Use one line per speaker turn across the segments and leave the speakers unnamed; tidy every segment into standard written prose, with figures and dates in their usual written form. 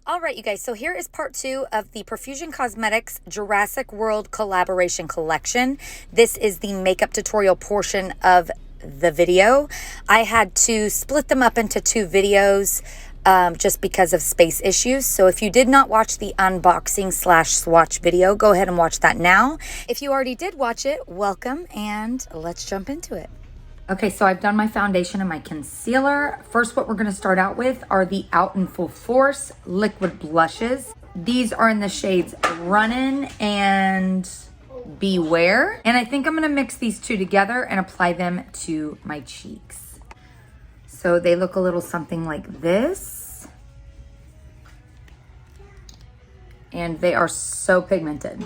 All right, you guys, so here is part 2 of the Profusion Cosmetics Jurassic World Collaboration Collection. This is the makeup tutorial portion of the video. I had to split them up into 2 videos just because of space issues. So if you did not watch the unboxing / swatch video, go ahead and watch that now. If you already did watch it, welcome, and let's jump into it. Okay, so I've done my foundation and my concealer. First, what we're gonna start out with are the Out in Full Force liquid blushes. These are in the shades Runnin' and Beware. And I think I'm gonna mix these two together and apply them to my cheeks. So they look a little something like this. And they are so pigmented.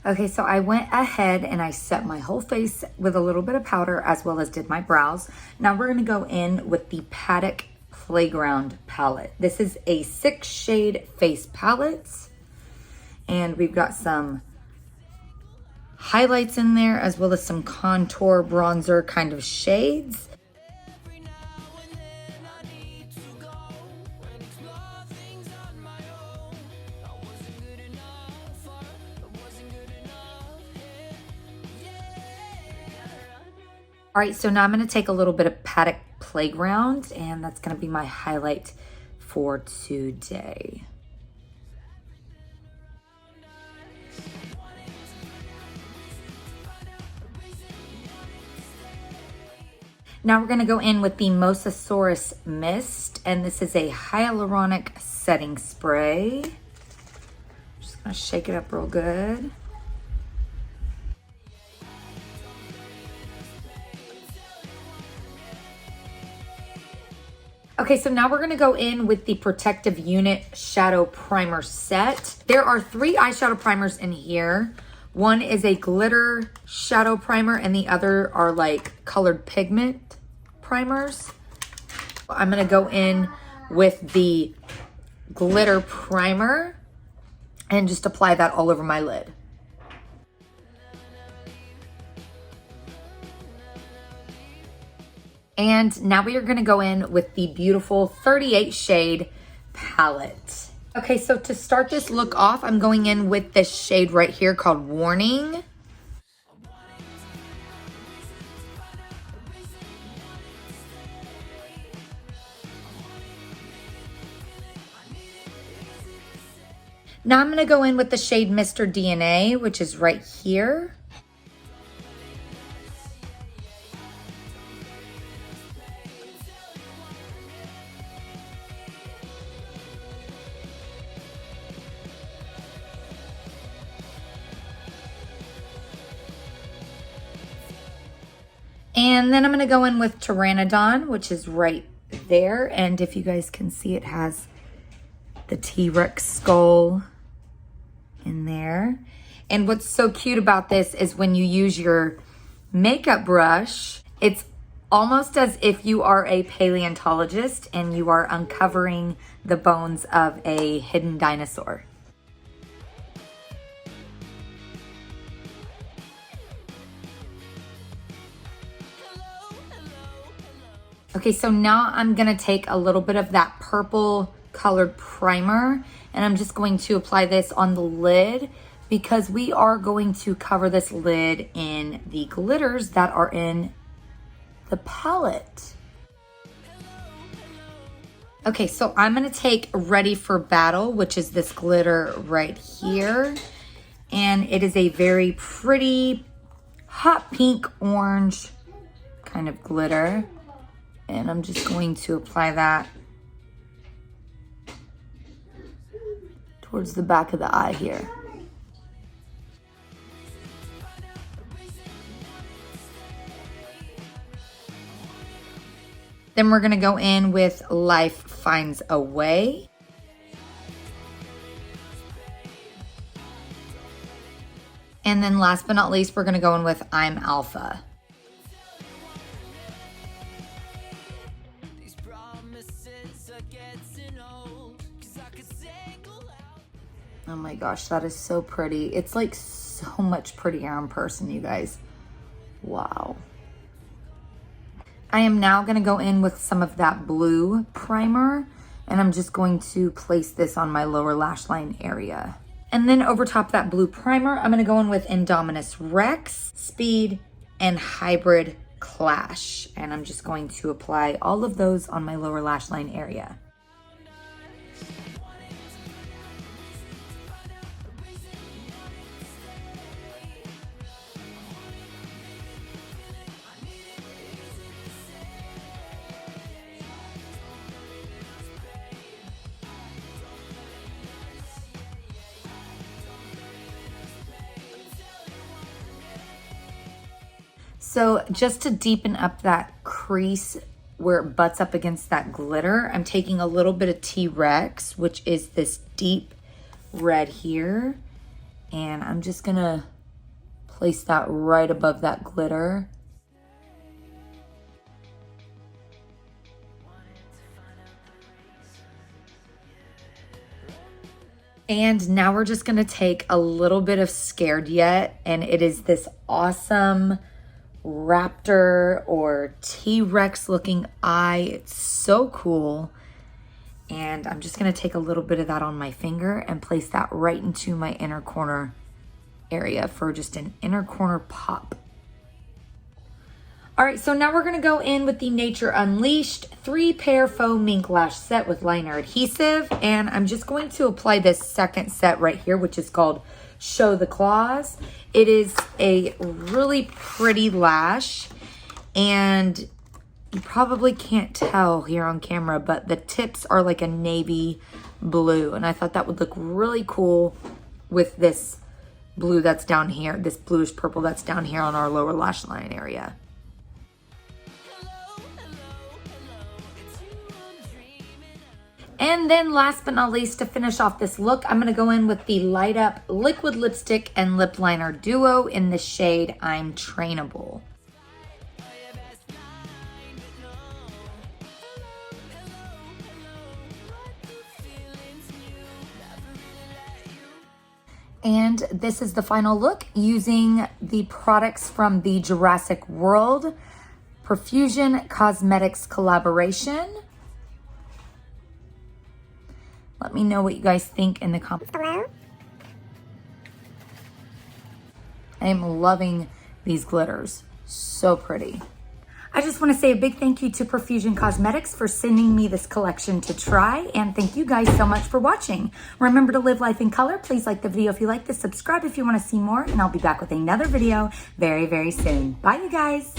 Okay, so I went ahead and I set my whole face with a little bit of powder as well as did my brows. Now we're gonna go in with the Paddock Playground palette. This is a 6-shade face palette. And we've got some highlights in there as well as some contour bronzer kind of shades. All right, so now I'm gonna take a little bit of Paddock Playground, and that's gonna be my highlight for today. Now we're gonna go in with the Mosasaurus Mist, and this is a hyaluronic setting spray. Just gonna shake it up real good. Okay, so now we're gonna go in with the Protective Unit Shadow Primer set. There are 3 eyeshadow primers in here. One is a glitter shadow primer and the other are like colored pigment primers. I'm gonna go in with the glitter primer and just apply that all over my lid. And now we are gonna go in with the beautiful 38 shade palette. Okay, so to start this look off, I'm going in with this shade right here called Warning. Now I'm gonna go in with the shade Mr. DNA, which is right here. And then I'm gonna go in with Pteranodon, which is right there. And if you guys can see, it has the T-Rex skull in there. And what's so cute about this is when you use your makeup brush, it's almost as if you are a paleontologist and you are uncovering the bones of a hidden dinosaur. Okay, so now I'm gonna take a little bit of that purple colored primer and I'm just going to apply this on the lid because we are going to cover this lid in the glitters that are in the palette. Okay, so I'm gonna take Ready for Battle, which is this glitter right here. And it is a very pretty hot pink orange kind of glitter. And I'm just going to apply that towards the back of the eye here. Then we're gonna go in with Life Finds a Way. And then last but not least, we're gonna go in with I'm Alpha. Oh my gosh, that is so pretty. It's like so much prettier in person, you guys. Wow. I am now gonna go in with some of that blue primer, and I'm just going to place this on my lower lash line area. And then over top that blue primer, I'm gonna go in with Indominus Rex, Speed, and Hybrid Clash. And I'm just going to apply all of those on my lower lash line area. So just to deepen up that crease where it butts up against that glitter, I'm taking a little bit of T-Rex, which is this deep red here. And I'm just gonna place that right above that glitter. And now we're just gonna take a little bit of Scared Yet, and it is this awesome raptor or T-Rex looking eye. It's so cool. And I'm just gonna take a little bit of that on my finger and place that right into my inner corner area for just an inner corner pop. All right, so now we're gonna go in with the Nature Unleashed 3-pair faux mink lash set with liner adhesive. And I'm just going to apply this second set right here, which is called Show the Claws. It is a really pretty lash, and you probably can't tell here on camera, but the tips are like a navy blue, and I thought that would look really cool with this blue that's down here, this bluish purple that's down here on our lower lash line area. And then last but not least, to finish off this look, I'm gonna go in with the Light Up Liquid Lipstick and Lip Liner Duo in the shade I'm Trainable. And this is the final look using the products from the Jurassic World Profusion Cosmetics collaboration. Let me know what you guys think in the comments below. I am loving these glitters. So pretty. I just want to say a big thank you to Profusion Cosmetics for sending me this collection to try. And thank you guys so much for watching. Remember to live life in color. Please like the video if you like this. Subscribe if you want to see more. And I'll be back with another video very, very soon. Bye, you guys.